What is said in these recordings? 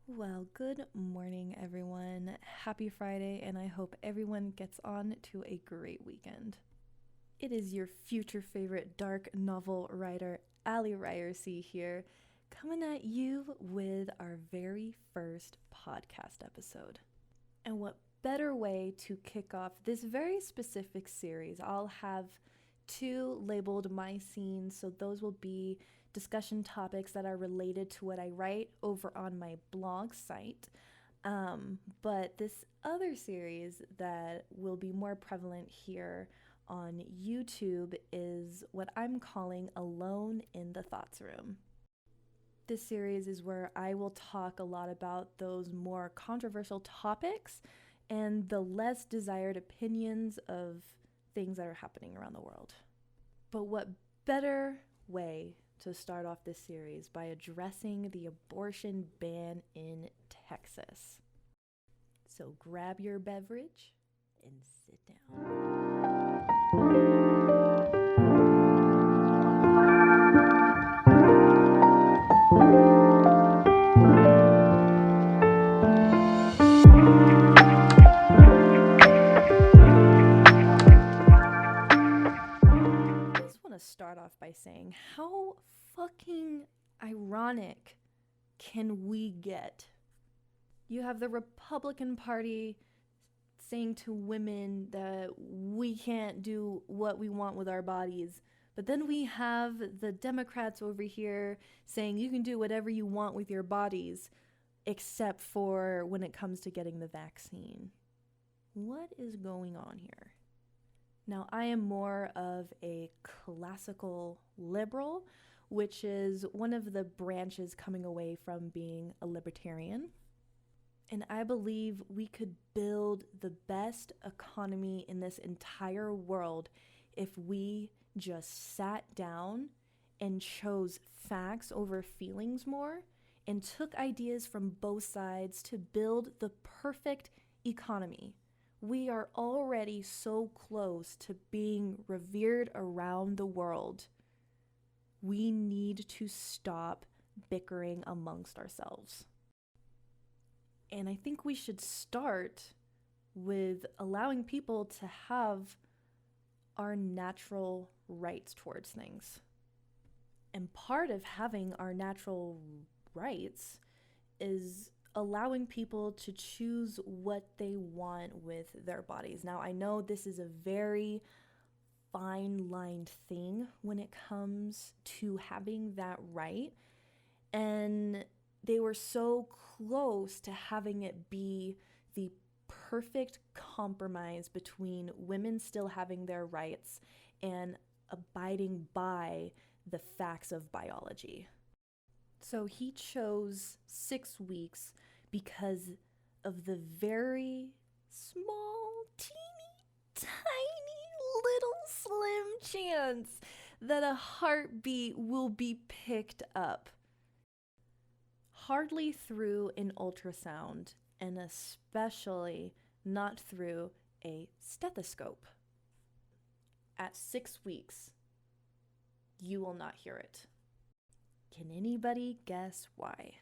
Well, good morning, everyone. Happy Friday, and I hope everyone gets on to a great weekend. It is your future favorite dark novel writer, Ali Ryerson here, coming at you with our very first podcast episode. And what better way to kick off this very specific series? I'll have two labeled my scenes, so those will be discussion topics that are related to what I write over on my blog site. But this other series that will be more prevalent here on YouTube is what I'm calling Alone in the Thoughts Room. This series is where I will talk a lot about those more controversial topics and the less desired opinions of things that are happening around the world. But what better way to start off this series by addressing the abortion ban in Texas? So grab your beverage and sit down. Start off by saying, how fucking ironic can we get? You have the Republican Party saying to women that we can't do what we want with our bodies, but then we have the Democrats over here saying you can do whatever you want with your bodies, except for when it comes to getting the vaccine. What is going on here? Now, I am more of a classical liberal, which is one of the branches coming away from being a libertarian. And I believe we could build the best economy in this entire world if we just sat down and chose facts over feelings more and took ideas from both sides to build the perfect economy. We are already so close to being revered around the world. We need to stop bickering amongst ourselves. And I think we should start with allowing people to have our natural rights towards things. And part of having our natural rights is allowing people to choose what they want with their bodies. Now, I know this is a very fine-lined thing when it comes to having that right, and they were so close to having it be the perfect compromise between women still having their rights and abiding by the facts of biology. So he chose 6 weeks because of the very small, teeny, tiny, little slim chance that a heartbeat will be picked up. Hardly through an ultrasound, and especially not through a stethoscope. At 6 weeks, you will not hear it. Can anybody guess why?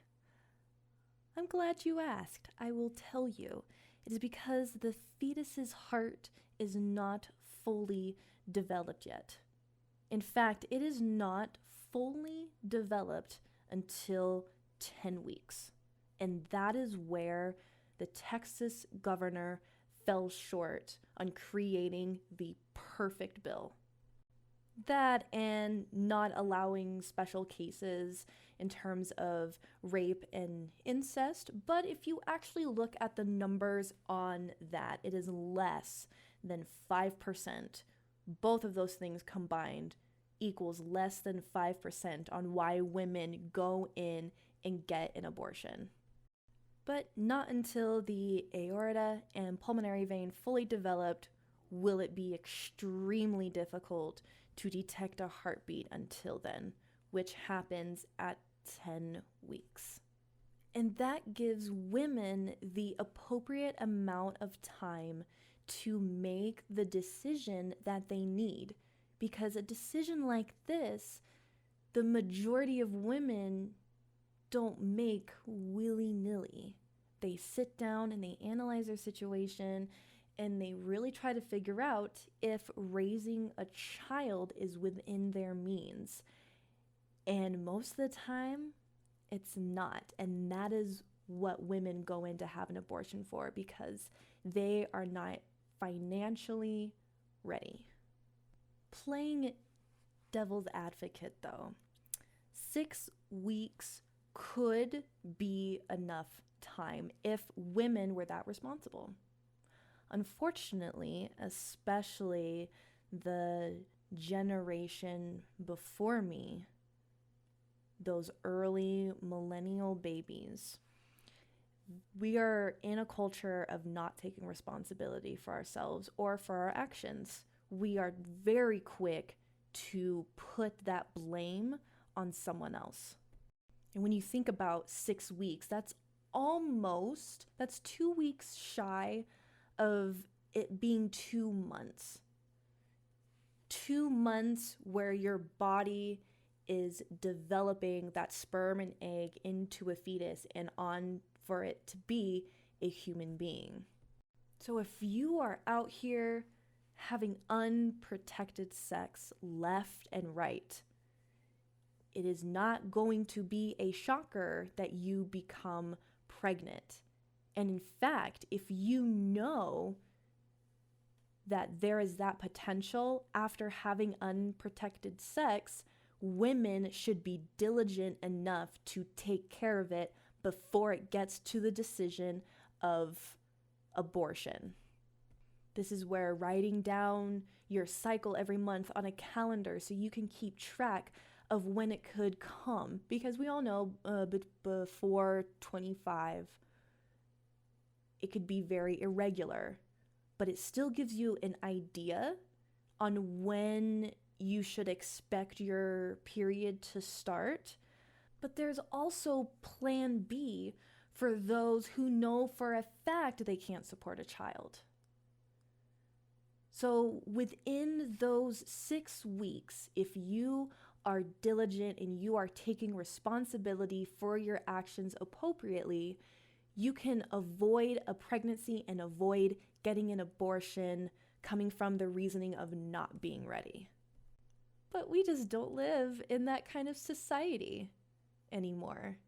I'm glad you asked. I will tell you. It is because the fetus's heart is not fully developed yet. In fact, it is not fully developed until 10 weeks. And that is where the Texas governor fell short on creating the perfect bill. That and not allowing special cases in terms of rape and incest. But if you actually look at the numbers on that, it is less than 5%. Both of those things combined equals less than 5% on why women go in and get an abortion. But not until the aorta and pulmonary vein fully developed will it be extremely difficult to detect a heartbeat until then, which happens at 10 weeks. And that gives women the appropriate amount of time to make the decision that they need. Because a decision like this, the majority of women don't make willy-nilly. They sit down and they analyze their situation and they really try to figure out if raising a child is within their means. And most of the time, it's not. And that is what women go in to have an abortion for, because they are not financially ready. Playing devil's advocate, though, 6 weeks could be enough time if women were that responsible. Unfortunately, especially the generation before me, those early millennial babies, we are in a culture of not taking responsibility for ourselves or for our actions. We are very quick to put that blame on someone else. And when you think about 6 weeks, that's 2 weeks shy of it being 2 months. 2 months where your body is developing that sperm and egg into a fetus and on for it to be a human being. So if you are out here having unprotected sex left and right, it is not going to be a shocker that you become pregnant. And in fact, if you know that there is that potential after having unprotected sex, women should be diligent enough to take care of it before it gets to the decision of abortion. This is where writing down your cycle every month on a calendar so you can keep track of when it could come, because we all know before 25 it could be very irregular, but it still gives you an idea on when you should expect your period to start. But there's also plan B for those who know for a fact they can't support a child. So within those 6 weeks, if you are diligent and you are taking responsibility for your actions appropriately, you can avoid a pregnancy and avoid getting an abortion coming from the reasoning of not being ready. But we just don't live in that kind of society anymore.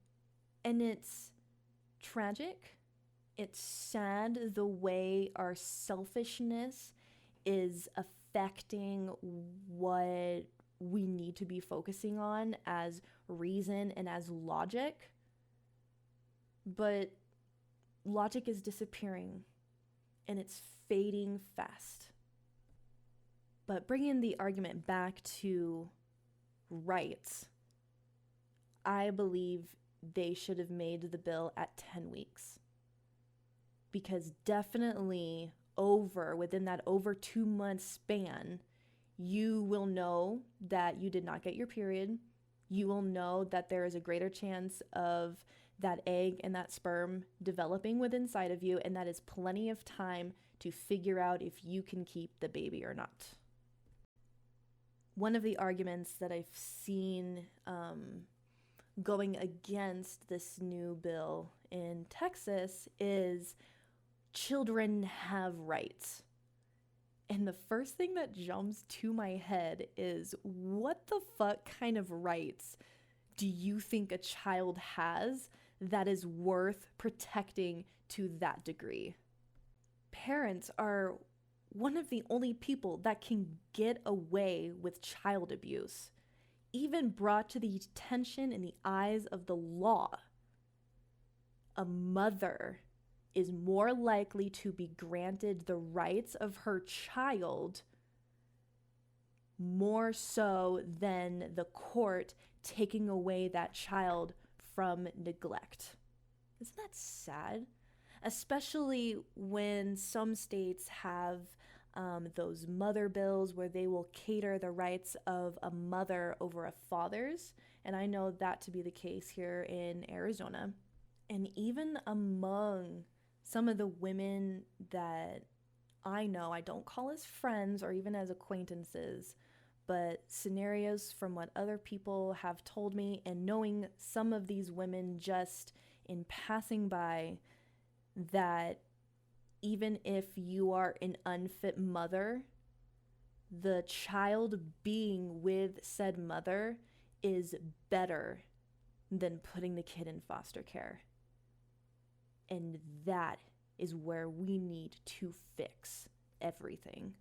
And it's tragic. It's sad the way our selfishness is affecting what we need to be focusing on as reason and as logic. But logic is disappearing and it's fading fast. But bringing the argument back to rights, I believe they should have made the bill at 10 weeks. Because definitely within that over 2 month span, you will know that you did not get your period. You will know that there is a greater chance of that egg and that sperm developing within inside of you, and that is plenty of time to figure out if you can keep the baby or not. One of the arguments that I've seen going against this new bill in Texas is children have rights. And the first thing that jumps to my head is, what the fuck kind of rights do you think a child has that is worth protecting to that degree? Parents are one of the only people that can get away with child abuse, even brought to the attention in the eyes of the law. A mother is more likely to be granted the rights of her child more so than the court taking away that child from neglect. Isn't that sad? Especially when some states have those mother bills where they will cater the rights of a mother over a father's. And I know that to be the case here in Arizona. And even among some of the women that I know, I don't call as friends or even as acquaintances, but scenarios from what other people have told me, and knowing some of these women just in passing by, that even if you are an unfit mother, the child being with said mother is better than putting the kid in foster care. And that is where we need to fix everything.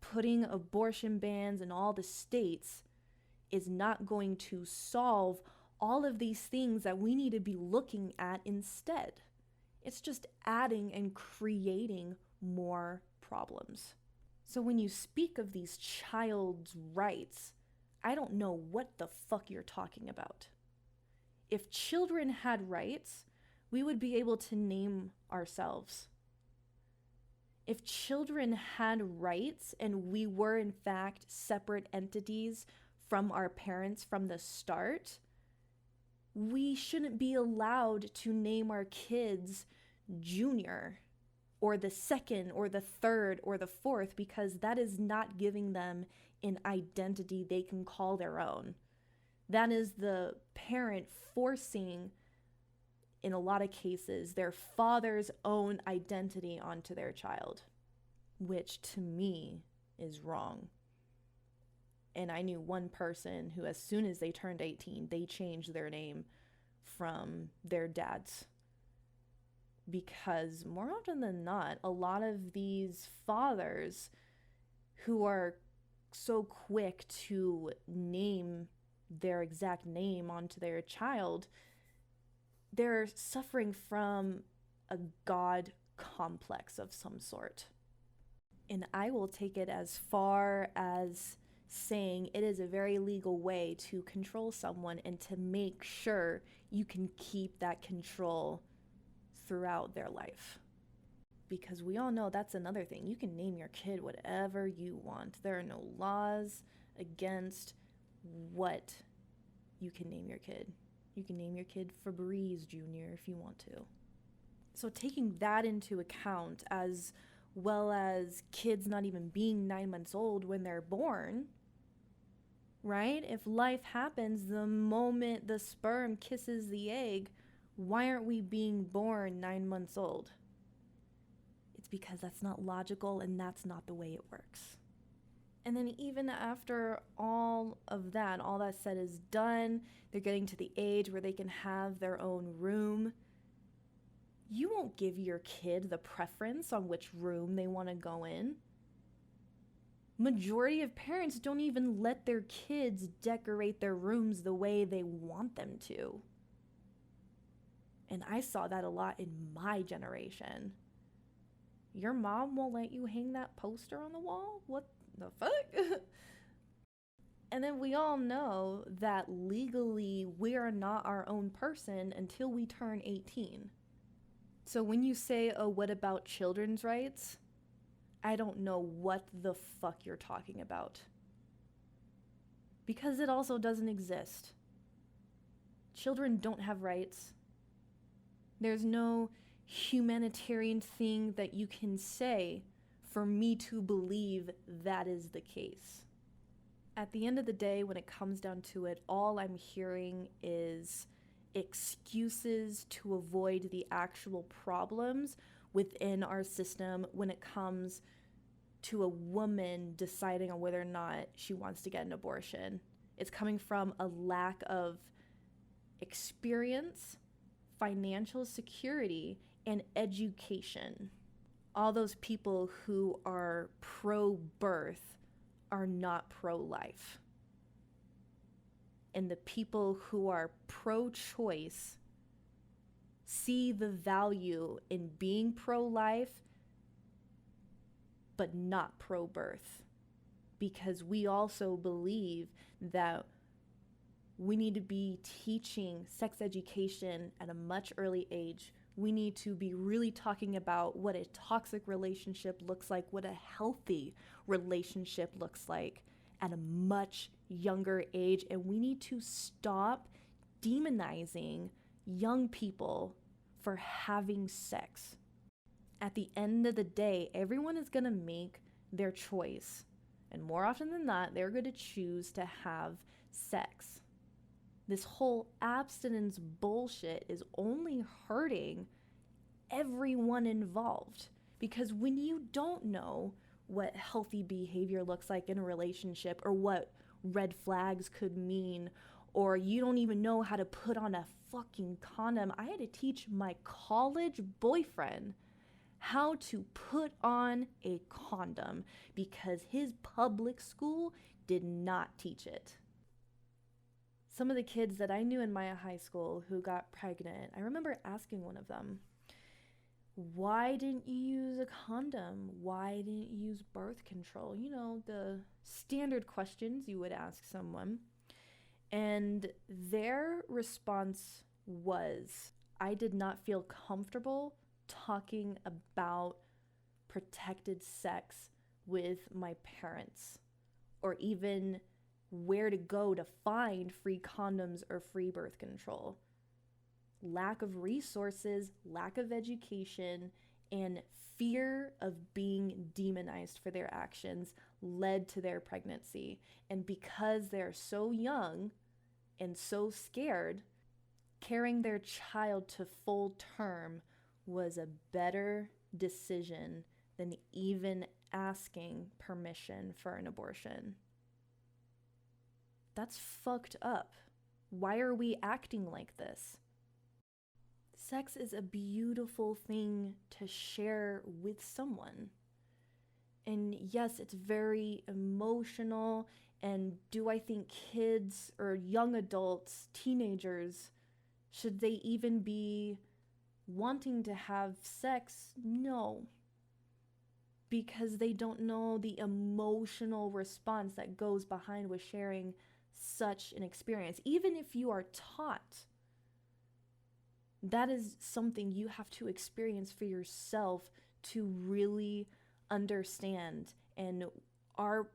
Putting abortion bans in all the states is not going to solve all of these things that we need to be looking at instead. It's just adding and creating more problems. So when you speak of these child's rights, I don't know what the fuck you're talking about. If children had rights, we would be able to name ourselves. If children had rights and we were in fact separate entities from our parents from the start, we shouldn't be allowed to name our kids Junior or the second or the third or the fourth, because that is not giving them an identity they can call their own. That is the parent forcing, in a lot of cases, their father's own identity onto their child, which to me is wrong. And I knew one person who, as soon as they turned 18, they changed their name from their dad's. Because more often than not, a lot of these fathers who are so quick to name their exact name onto their child, they're suffering from a God complex of some sort. And I will take it as far as saying it is a very legal way to control someone and to make sure you can keep that control throughout their life. Because we all know that's another thing. You can name your kid whatever you want. There are no laws against what you can name your kid. You can name your kid Febreze Jr. if you want to. So taking that into account, as well as kids not even being 9 months old when they're born, right? If life happens the moment the sperm kisses the egg, why aren't we being born 9 months old? It's because that's not logical and that's not the way it works. And then even after all of that, all that said is done, they're getting to the age where they can have their own room. You won't give your kid the preference on which room they want to go in. Majority of parents don't even let their kids decorate their rooms the way they want them to. And I saw that a lot in my generation. Your mom won't let you hang that poster on the wall? What the fuck? And then we all know that legally we are not our own person until we turn 18. So when you say, oh, what about children's rights? I don't know what the fuck you're talking about. Because it also doesn't exist. Children don't have rights. There's no humanitarian thing that you can say for me to believe that is the case. At the end of the day, when it comes down to it, all I'm hearing is excuses to avoid the actual problems within our system when it comes to a woman deciding on whether or not she wants to get an abortion. It's coming from a lack of experience, financial security, and education. All those people who are pro-birth are not pro-life. And the people who are pro-choice see the value in being pro-life but not pro-birth, because we also believe that we need to be teaching sex education at a much early age. We need to be really talking about what a toxic relationship looks like, what a healthy relationship looks like at a much younger age. And we need to stop demonizing young people for having sex. At the end of the day, everyone is going to make their choice. And more often than not, they're going to choose to have sex. This whole abstinence bullshit is only hurting everyone involved. Because when you don't know what healthy behavior looks like in a relationship, or what red flags could mean, or you don't even know how to put on a fucking condom. I had to teach my college boyfriend how to put on a condom because his public school did not teach it. Some of the kids that I knew in my high school who got pregnant, I remember asking one of them, why didn't you use a condom? Why didn't you use birth control? You know, the standard questions you would ask someone. And their response was, I did not feel comfortable talking about protected sex with my parents, or even where to go to find free condoms or free birth control. Lack of resources, lack of education, and fear of being demonized for their actions led to their pregnancy. And because they're so young and so scared, carrying their child to full term was a better decision than even asking permission for an abortion. That's fucked up. Why are we acting like this? Sex is a beautiful thing to share with someone. And yes, it's very emotional. And do I think kids or young adults, teenagers, should they even be wanting to have sex? No. Because they don't know the emotional response that goes behind with sharing such an experience. Even if you are taught, that is something you have to experience for yourself to really understand. And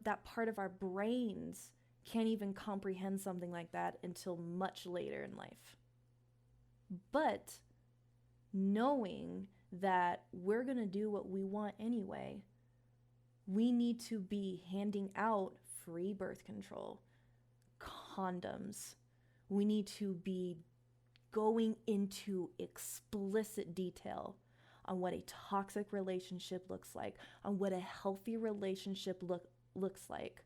that part of our brains can't even comprehend something like that until much later in life. But knowing that we're going to do what we want anyway, we need to be handing out free birth control, condoms. We need to be going into explicit detail on what a toxic relationship looks like, on what a healthy relationship looks like.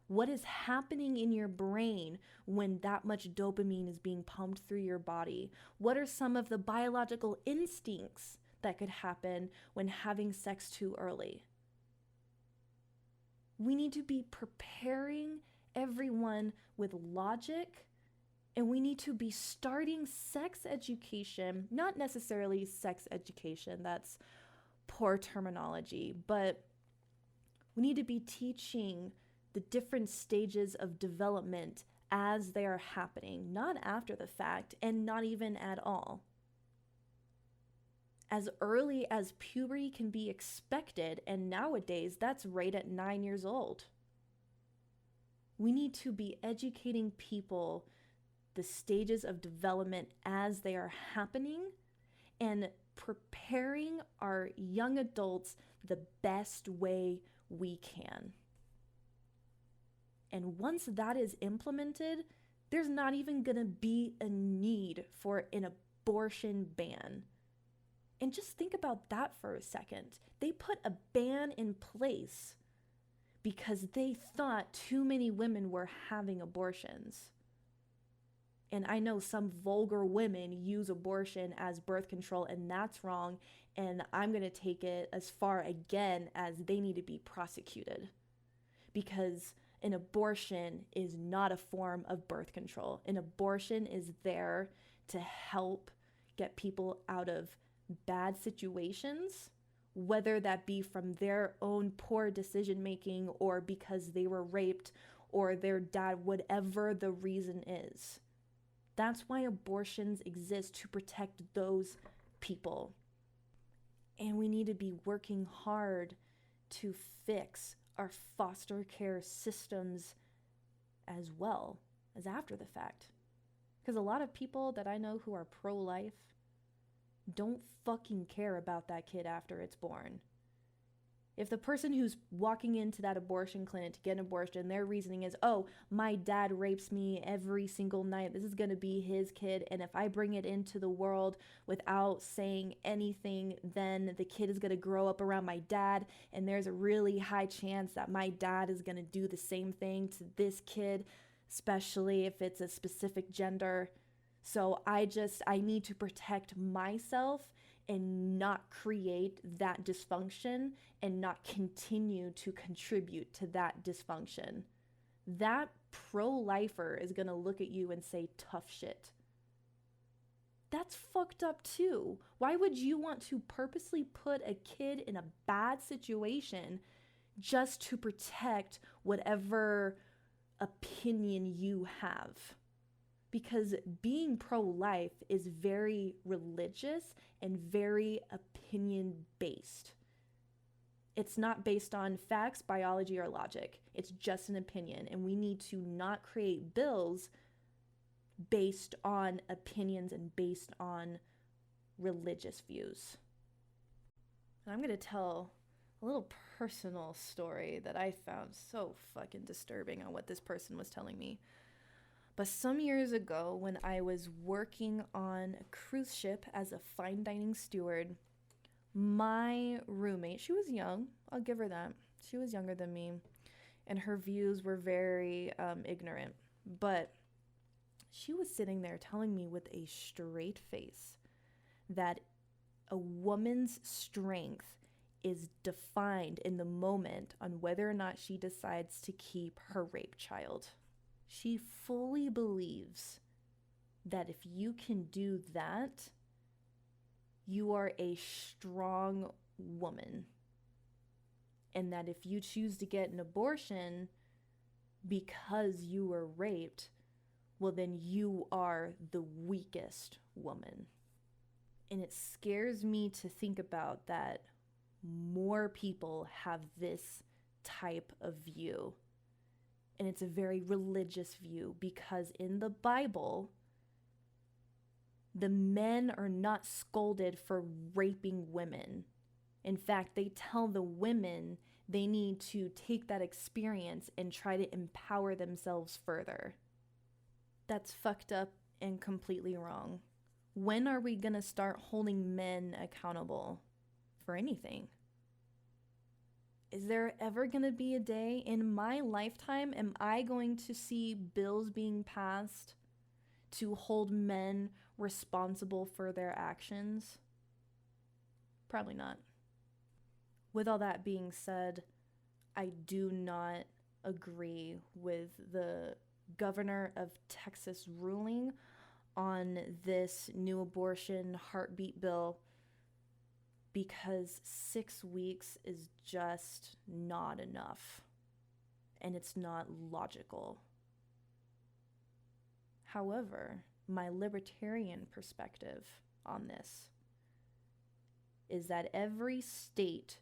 What is happening in your brain when that much dopamine is being pumped through your body? What are some of the biological instincts that could happen when having sex too early? We need to be preparing everyone with logic, and we need to be starting sex education, not necessarily sex education, that's poor terminology, but we need to be teaching the different stages of development as they are happening, not after the fact, and not even at all. As early as puberty can be expected, and nowadays that's right at 9 years old. We need to be educating people the stages of development as they are happening and preparing our young adults the best way we can. And once that is implemented, there's not even going to be a need for an abortion ban. And just think about that for a second. They put a ban in place because they thought too many women were having abortions. And I know some vulgar women use abortion as birth control, and that's wrong. And I'm going to take it as far again as they need to be prosecuted. Because an abortion is not a form of birth control. An abortion is there to help get people out of bad situations, whether that be from their own poor decision making or because they were raped or their dad, whatever the reason is. That's why abortions exist, to protect those people. And we need to be working hard to fix our foster care systems as well as after the fact. Because a lot of people that I know who are pro-life don't fucking care about that kid after it's born. If the person who's walking into that abortion clinic to get an abortion, their reasoning is, oh, my dad rapes me every single night. This is going to be his kid. And if I bring it into the world without saying anything, then the kid is going to grow up around my dad. And there's a really high chance that my dad is going to do the same thing to this kid, especially if it's a specific gender. So I need to protect myself and not create that dysfunction and not continue to contribute to that dysfunction. That pro-lifer is going to look at you and say tough shit. That's fucked up too. Why would you want to purposely put a kid in a bad situation just to protect whatever opinion you have? Because being pro-life is very religious and very opinion-based. It's not based on facts, biology, or logic. It's just an opinion, and we need to not create bills based on opinions and based on religious views. And I'm going to tell a little personal story that I found so fucking disturbing on what this person was telling me. But some years ago, when I was working on a cruise ship as a fine dining steward, my roommate, she was young, I'll give her that. She was younger than me, and her views were very ignorant. But she was sitting there telling me with a straight face that a woman's strength is defined in the moment on whether or not she decides to keep her rape child. She fully believes that if you can do that, you are a strong woman. And that if you choose to get an abortion because you were raped, well, then you are the weakest woman. And it scares me to think about that more people have this type of view. And it's a very religious view because in the Bible, the men are not scolded for raping women. In fact, they tell the women they need to take that experience and try to empower themselves further. That's fucked up and completely wrong. When are we gonna start holding men accountable for anything? Is there ever going to be a day in my lifetime, am I going to see bills being passed to hold men responsible for their actions? Probably not. With all that being said, I do not agree with the governor of Texas ruling on this new abortion heartbeat bill, because 6 weeks is just not enough, and it's not logical. However, my libertarian perspective on this is that every state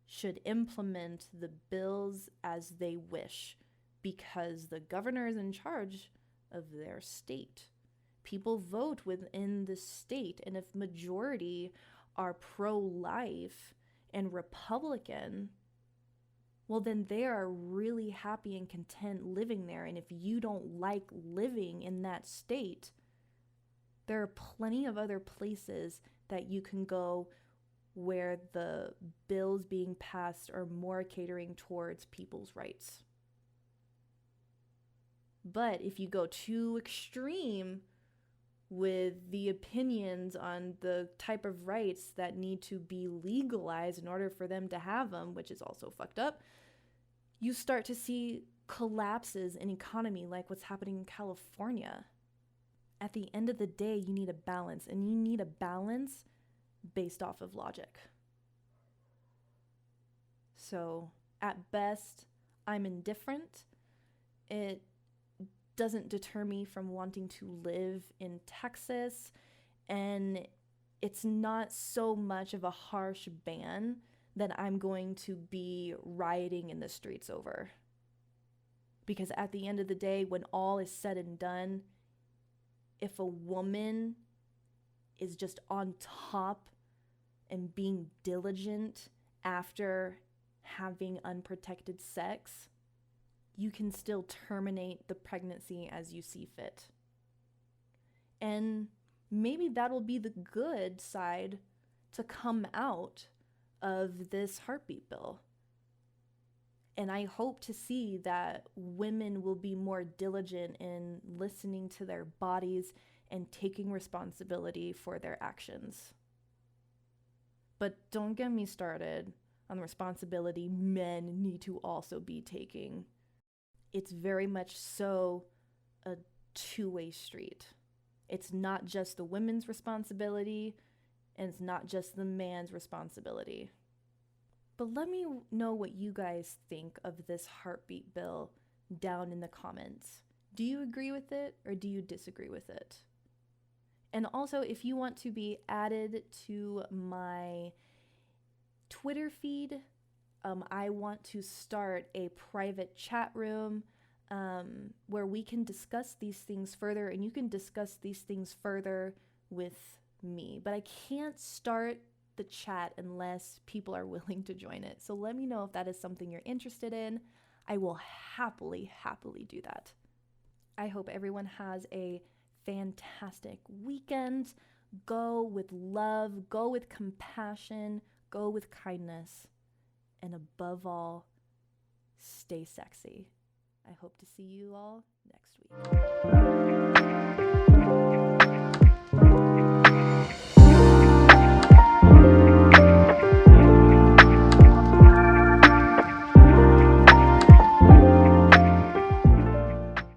should implement the bills as they wish, because the governor is in charge of their state. People vote within the state, and if majority are pro-life and Republican, well, then they are really happy and content living there. And if you don't like living in that state, there are plenty of other places that you can go where the bills being passed are more catering towards people's rights. But if you go too extreme with the opinions on the type of rights that need to be legalized in order for them to have them, which is also fucked up, you start to see collapses in economy like what's happening in California. At the end of the day, you need a balance, and you need a balance based off of logic. So, at best, I'm indifferent. It doesn't deter me from wanting to live in Texas, and it's not so much of a harsh ban that I'm going to be rioting in the streets over. Because at the end of the day, when all is said and done, if a woman is just on top and being diligent after having unprotected sex, you can still terminate the pregnancy as you see fit. And maybe that'll be the good side to come out of this heartbeat bill. And I hope to see that women will be more diligent in listening to their bodies and taking responsibility for their actions. But don't get me started on the responsibility men need to also be taking. It's very much so a two-way street. It's not just the women's responsibility, and it's not just the man's responsibility. But let me know what you guys think of this heartbeat bill down in the comments. Do you agree with it or do you disagree with it? And also, if you want to be added to my Twitter feed, I want to start a private chat room where we can discuss these things further, and you can discuss these things further with me. But I can't start the chat unless people are willing to join it. So let me know if that is something you're interested in. I will happily do that. I hope everyone has a fantastic weekend. Go with love, go with compassion, go with kindness, and above all, stay sexy. I hope to see you all next week.